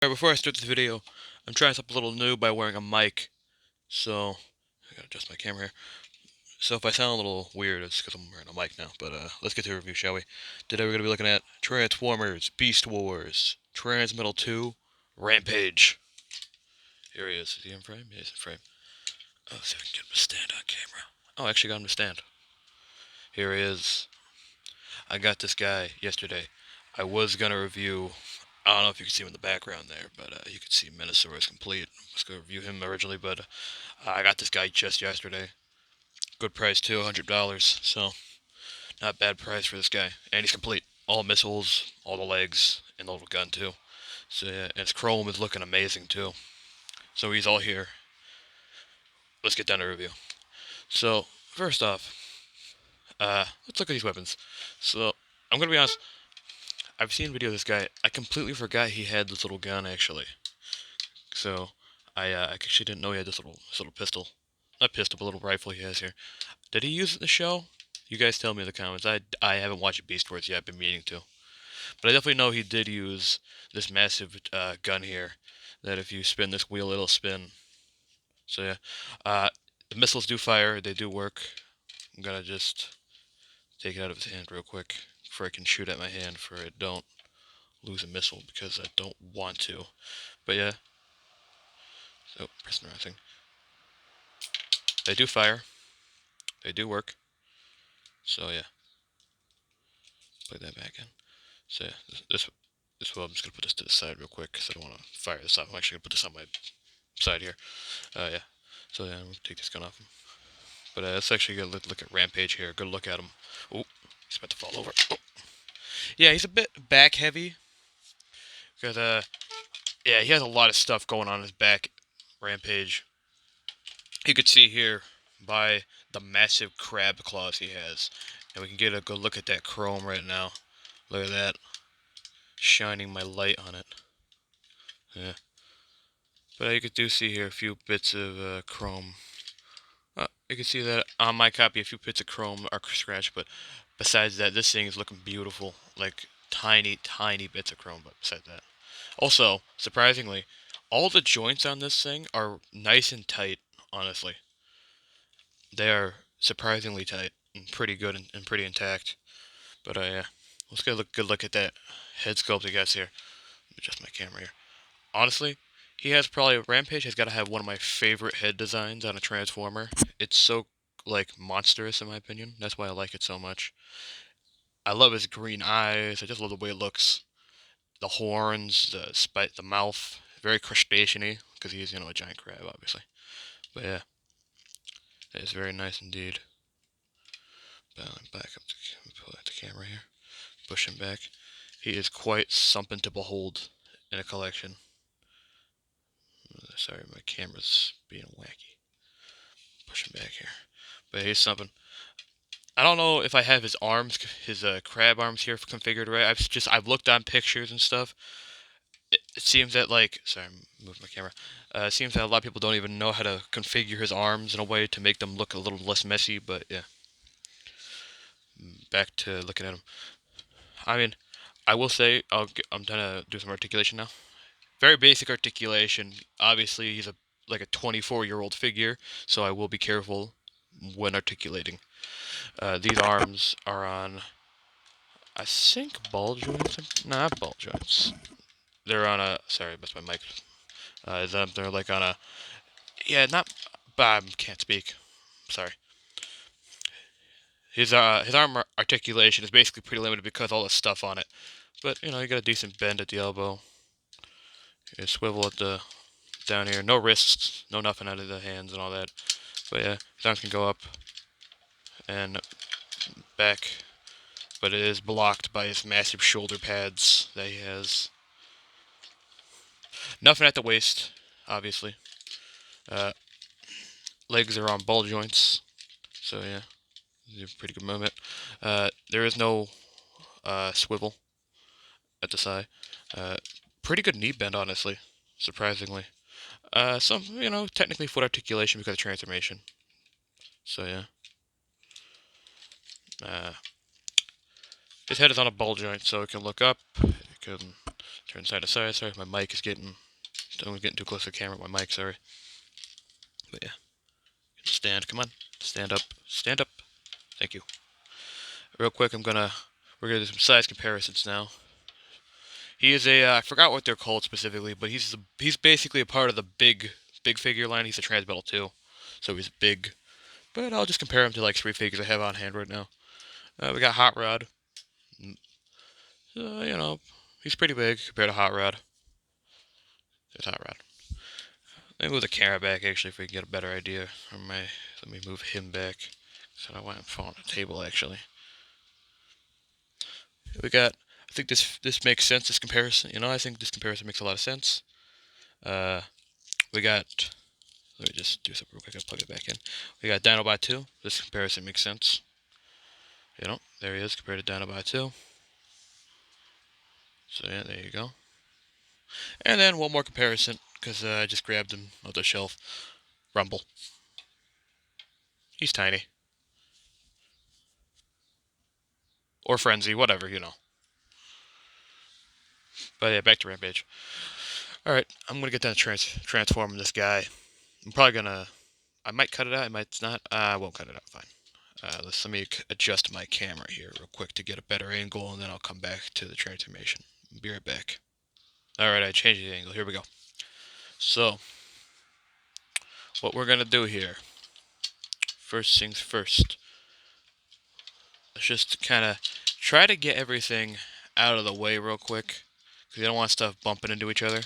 Alright, before I start this video, I'm trying something a little new by wearing a mic. So, I gotta adjust my camera here. So if I sound a little weird, it's because I'm wearing a mic now. But let's get to the review, shall we? Today we're gonna be looking at Transformers, Beast Wars, Transmetal 2, Rampage. Here he is. Is he in frame? Yeah, he's in frame. Oh, let's see if I can get him to stand on camera. Oh, I actually got him to stand. Here he is. I got this guy yesterday. I was gonna review. I don't know if you can see him in the background there, but you can see Minosaurus complete. I was gonna review him originally, but I got this guy just yesterday. Good price too, $100. So not bad price for this guy, and he's complete. All missiles, all the legs, and the little gun too. So yeah, and his chrome is looking amazing too. So he's all here. Let's get down to review. So first off, let's look at these weapons. So I'm gonna be honest. I've seen a video of this guy. I completely forgot he had this little gun actually. So I actually didn't know he had this little pistol. Not pistol, but little rifle he has here. Did he use it in the show? You guys tell me in the comments. I haven't watched Beast Wars yet. I've been meaning to. But I definitely know he did use this massive gun here. That if you spin this wheel, it'll spin. So yeah. The missiles do fire. They do work. I'm gonna just take it out of his hand real quick before I can shoot at my hand for I don't lose a missile because I don't want to. But yeah. So pressing the right thing. They do fire. They do work. So yeah. Plug that back in. So yeah, this well, I'm just gonna put this to the side real quick because I don't want to fire this off. I'm actually gonna put this on my side here. Yeah. So yeah, I'm gonna take this gun off him. But let's actually go look at Rampage here. Good look at him. Oh, he's about to fall over. Oh. Yeah, he's a bit back heavy because yeah, he has a lot of stuff going on his back. Rampage. You could see here by the massive crab claws he has, and we can get a good look at that chrome right now. Look at that, shining my light on it. Yeah. But you do see here a few bits of chrome. You can see that on my copy, a few bits of chrome are scratched, but besides that, this thing is looking beautiful. Like tiny, tiny bits of chrome, but besides that. Also, surprisingly, all the joints on this thing are nice and tight, honestly. They are surprisingly tight and pretty good and pretty intact. But yeah, let's get a good look at that head sculpt he got here. Adjust my camera here. Honestly, he has probably Rampage has got to have one of my favorite head designs on a Transformer. It's so like monstrous in my opinion. That's why I like it so much. I love his green eyes. I just love the way it looks. The horns, the mouth, very crustacean-y because he's a giant crab, obviously. But yeah, that is very nice indeed. Back up to pull out the camera here. Push him back. He is quite something to behold in a collection. Sorry, my camera's being wacky. Push him back here. But here's something. I don't know if I have his arms, his crab arms here configured right. I've looked on pictures and stuff. It seems that sorry, I'm moving my camera. It seems that a lot of people don't even know how to configure his arms in a way to make them look a little less messy. But yeah, back to looking at him. I mean, I will say I'm trying to do some articulation now. Very basic articulation. Obviously, he's like a 24-year-old figure, so I will be careful when articulating. These arms are on, I think, ball joints. Nah, not ball joints. They're on a. Sorry, that's my mic. They're like on a. Yeah, not. Can't speak. Sorry. His arm articulation is basically pretty limited because all the stuff on it. But you got a decent bend at the elbow. You swivel at the down here. No wrists, no nothing out of the hands and all that. But yeah, his arms can go up and back, but it is blocked by his massive shoulder pads that he has. Nothing at the waist, obviously. Uh, Legs are on ball joints, so yeah, it's a pretty good movement. There is no swivel at the side. Uh, Pretty good knee bend, honestly, surprisingly. Some, technically foot articulation because of transformation. So yeah. His head is on a ball joint, so it can look up, it can Turn side to side. Sorry, my mic is getting. I'm getting too close to the camera. My mic, sorry. But yeah, stand. Come on, stand up. Stand up. Thank you. Real quick, we're gonna do some size comparisons now. He is a I forgot what they're called specifically, but he's basically a part of the big figure line. He's a transmetal too, so he's big. But I'll just compare him to like 3 figures I have on hand right now. We got Hot Rod. You know, he's pretty big compared to Hot Rod. There's Hot Rod. Let me move the camera back actually if we can get a better idea. Let me move him back. So I don't want him falling on the table actually. We got. I think this makes sense. This comparison. I think this comparison makes a lot of sense. We got. Let me just do something real quick. I'll plug it back in. We got Dinobot 2. This comparison makes sense. There he is compared to Dinobot 2. So yeah, there you go. And then one more comparison, because I just grabbed him off the shelf. Rumble. He's tiny. Or Frenzy, whatever, But yeah, back to Rampage. Alright, I'm going to get done transforming this guy. I'm probably going to... I might cut it out, I might not. I won't cut it out, fine. Let me adjust my camera here real quick to get a better angle, and then I'll come back to the transformation. Be right back. Alright, I changed the angle. Here we go. So, what we're going to do here. First things first. Let's just kind of try to get everything out of the way real quick. Because you don't want stuff bumping into each other.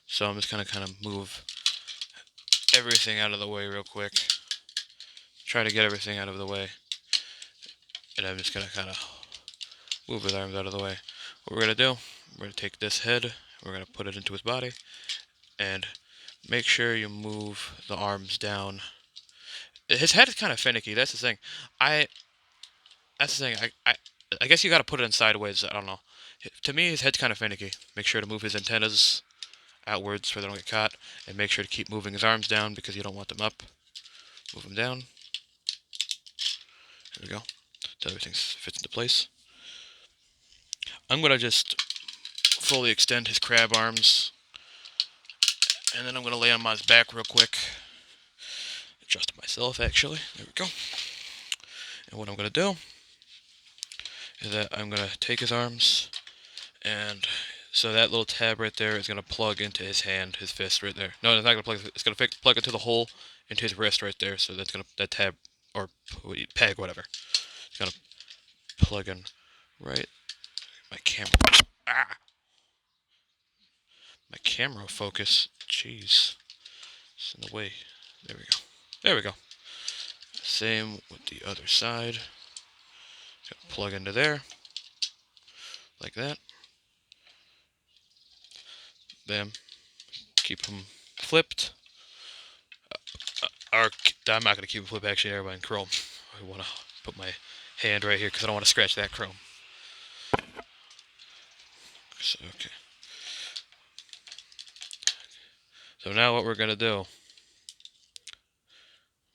So I'm just going to kind of move everything out of the way real quick. Try to get everything out of the way. And I'm just going to kind of move his arms out of the way. What we're going to do, we're going to take this head, we're going to put it into his body, and make sure you move the arms down. His head is kind of finicky, that's the thing. I guess you got to put it in sideways, I don't know. To me, his head's kind of finicky. Make sure to move his antennas outwards so they don't get caught, and make sure to keep moving his arms down because you don't want them up. Move them down. There we go. So everything fits into place. I'm going to just fully extend his crab arms, and then I'm going to lay him on his back real quick. Adjust it myself, actually. There we go. And what I'm going to do is that I'm going to take his arms, and so that little tab right there is going to plug into his hand, his fist right there. No, it's not going to plug. It's going to plug into the hole into his wrist right there. So that's going to, that tab, or peg, whatever. It's going to plug in right. My camera. Ah! My camera focus. Jeez. It's in the way. There we go. There we go. Same with the other side. Plug into there. Like that. Bam. Keep them flipped. Or I'm not going to keep them flipped, actually. Everybody in Chrome. I want to put my hand right here because I don't want to scratch that Chrome. So, okay. So now what we're going to do,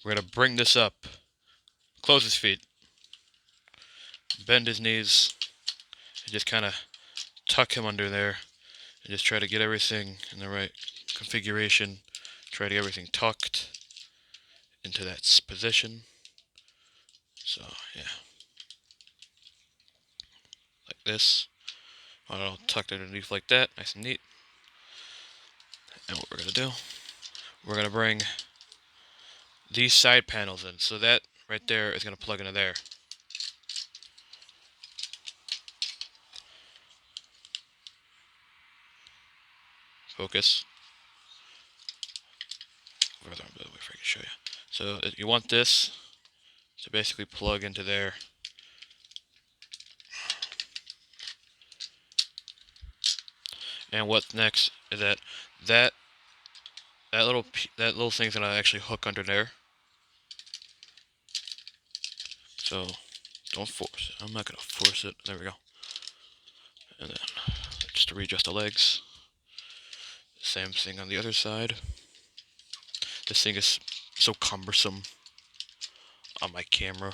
we're going to bring this up. Close his feet. Bend his knees. And just kind of tuck him under there. And just try to get everything in the right configuration. Try to get everything tucked into that position. So, yeah. Like this. I don't know, tucked underneath like that. Nice and neat. And what we're going to do, we're going to bring these side panels in. So that right there is going to plug into there. Focus. Where the way if I can show you. So you want this to basically plug into there. And what's next is that little thing's gonna actually hook under there. So don't force it. I'm not gonna force it. There we go. And then just to readjust the legs. Same thing on the other side. This thing is so cumbersome on my camera.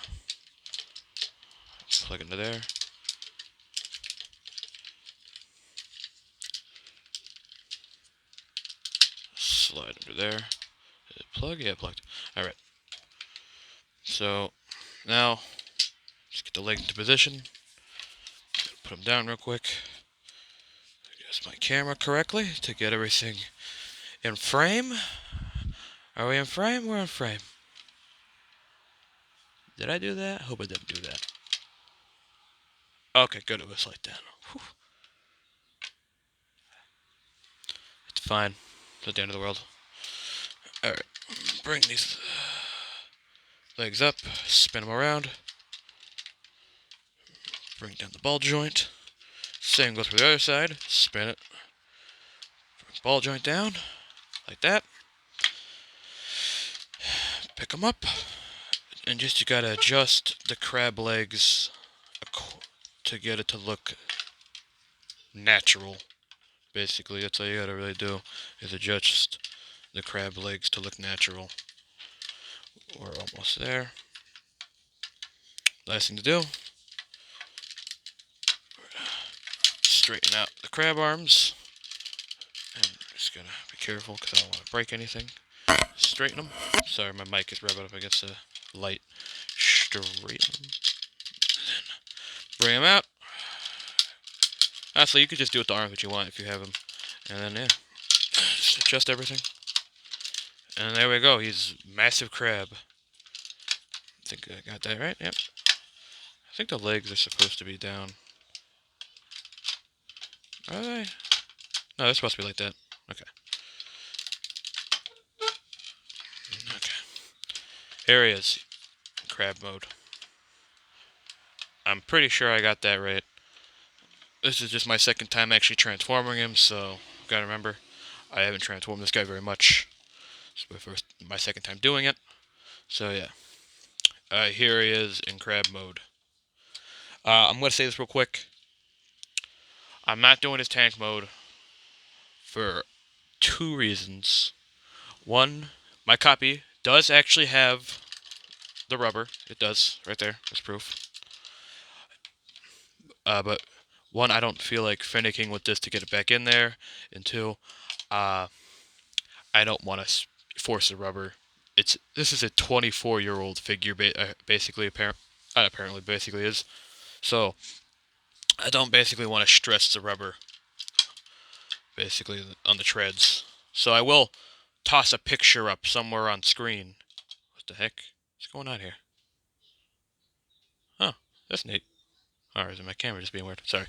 Plug into there. slide under there. Is it plug? Yeah, plugged. Alright. So, now, just get the legs into position. Put them down real quick. Adjust my camera correctly to get everything in frame. Are we in frame? We're in frame. Did I do that? I hope I didn't do that. Okay, good. It was like that. Whew. It's fine. It's not the end of the world. Alright. Bring these legs up. Spin them around. Bring down the ball joint. Same goes for the other side. Spin it. Bring the ball joint down. Like that. Pick them up. And just you gotta adjust the crab legs to get it to look natural. Basically, that's all you gotta really do, is adjust the crab legs to look natural. We're almost there. Last thing to do, straighten out the crab arms. And just gotta be careful because I don't want to break anything. Straighten them. Sorry, my mic is rubbing up against the light. Straighten them. Bring them out. Honestly, you could just do it with the arms if you want, if you have them. And then, yeah, just adjust everything. And there we go. He's massive crab. I think I got that right. Yep. I think the legs are supposed to be down. Are they? No, they're supposed to be like that. Okay. Okay. Here he is. Crab mode. I'm pretty sure I got that right. This is just my second time actually transforming him, so gotta remember, I haven't transformed this guy very much. It's my second time doing it. So yeah. Here he is in crab mode. I'm gonna say this real quick. I'm not doing his tank mode for 2 reasons. One, my copy does actually have the rubber. It does, right there. There's proof. But one, I don't feel like finicking with this to get it back in there. And two, I don't want to force the rubber. This is a 24-year-old figure, basically, basically is. So I don't basically want to stress the rubber, basically, on the treads. So I will toss a picture up somewhere on screen. What the heck? What's going on here? Oh, that's neat. Or is it my camera just being weird? Sorry.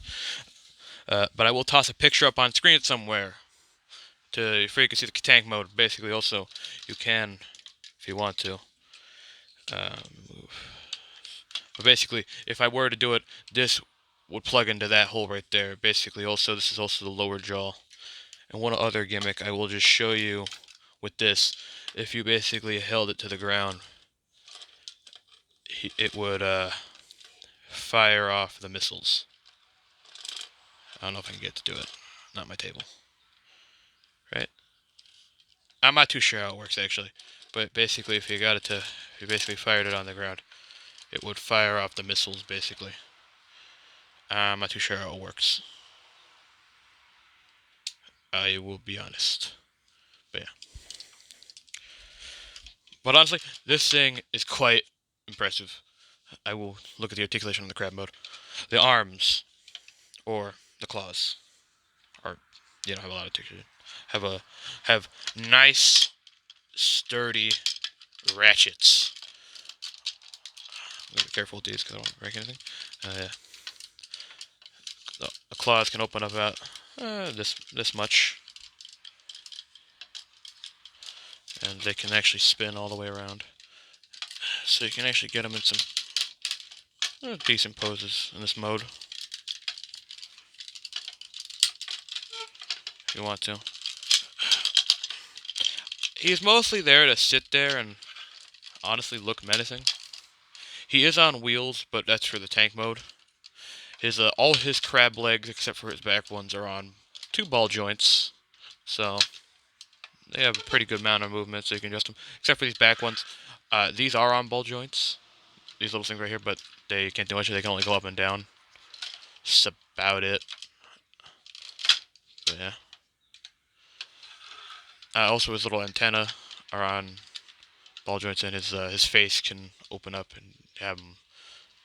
But I will toss a picture up on screen somewhere for you can see the tank mode. Basically, also, you can, if you want to, move. But basically, if I were to do it, this would plug into that hole right there. Basically, also, this is also the lower jaw. And one other gimmick I will just show you with this. If you basically held it to the ground, it would fire off the missiles. I don't know if I can get to do it. Not my table. Right? I'm not too sure how it works, actually. But basically, if you basically fired it on the ground, it would fire off the missiles, basically. I'm not too sure how it works. I will be honest. But yeah. But honestly, this thing is quite impressive. I will look at the articulation in the crab mode. The arms, or the claws, have a lot of articulation. Have nice, sturdy ratchets. I'm gonna be careful with these because I don't want to break anything. Yeah. The claws can open up about this much, and they can actually spin all the way around. So you can actually get them in some decent poses in this mode, if you want to. He's mostly there to sit there and honestly look menacing. He is on wheels, but that's for the tank mode. All his crab legs, except for his back ones, are on 2 ball joints, so they have a pretty good amount of movement, so you can adjust them. Except for these back ones, these are on ball joints, these little things right here, but they can't do much. They can only go up and down. That's about it. But yeah, Also, his little antenna are on ball joints, and his face can open up and have him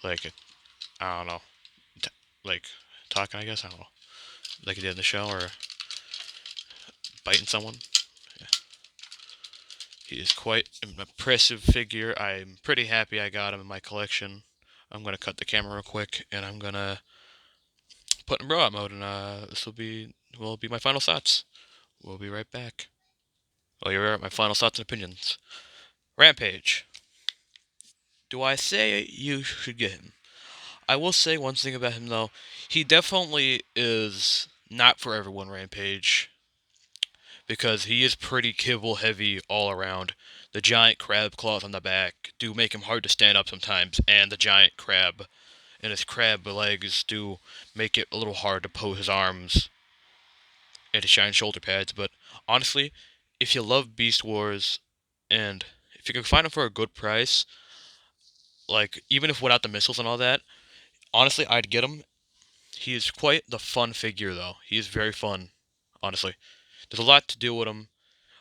like I don't know, t- like talking. I guess I don't know, like he did in the show, or biting someone. Yeah. He is quite an impressive figure. I'm pretty happy I got him in my collection. I'm gonna cut the camera real quick, and I'm gonna put in robot mode, and this will be my final thoughts. We'll be right back. Well, you're my final thoughts and opinions. Rampage. Do I say you should get him? I will say one thing about him though. He definitely is not for everyone, Rampage, because he is pretty kibble heavy all around. The giant crab claws on the back do make him hard to stand up sometimes, and the giant crab and his crab legs do make it a little hard to pose his arms and his giant shoulder pads. But honestly, if you love Beast Wars and if you can find him for a good price, like even if without the missiles and all that, honestly, I'd get him. He is quite the fun figure, though. He is very fun, honestly. There's a lot to do with him,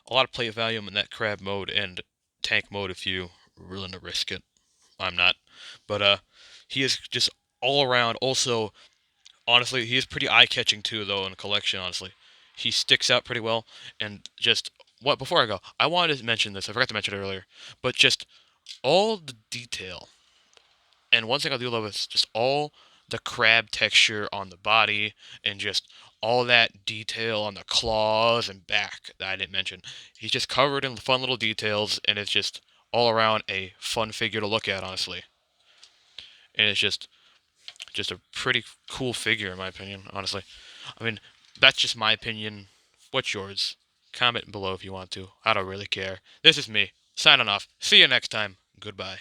a lot of play value in that crab mode and tank mode if you are willing to risk it. I'm not, but he is just all around. Also, honestly, he is pretty eye-catching too, though, in a collection. Honestly, he sticks out pretty well, and just what before I go, I wanted to mention this. I forgot to mention it earlier, but just all the detail. And one thing I do love is just all the crab texture on the body and just all that detail on the claws and back that I didn't mention. He's just covered in fun little details, and it's just all around a fun figure to look at, honestly. And it's just a pretty cool figure in my opinion, honestly. I mean, that's just my opinion. What's yours? Comment below if you want to. I don't really care. This is me, signing off. See you next time. Goodbye.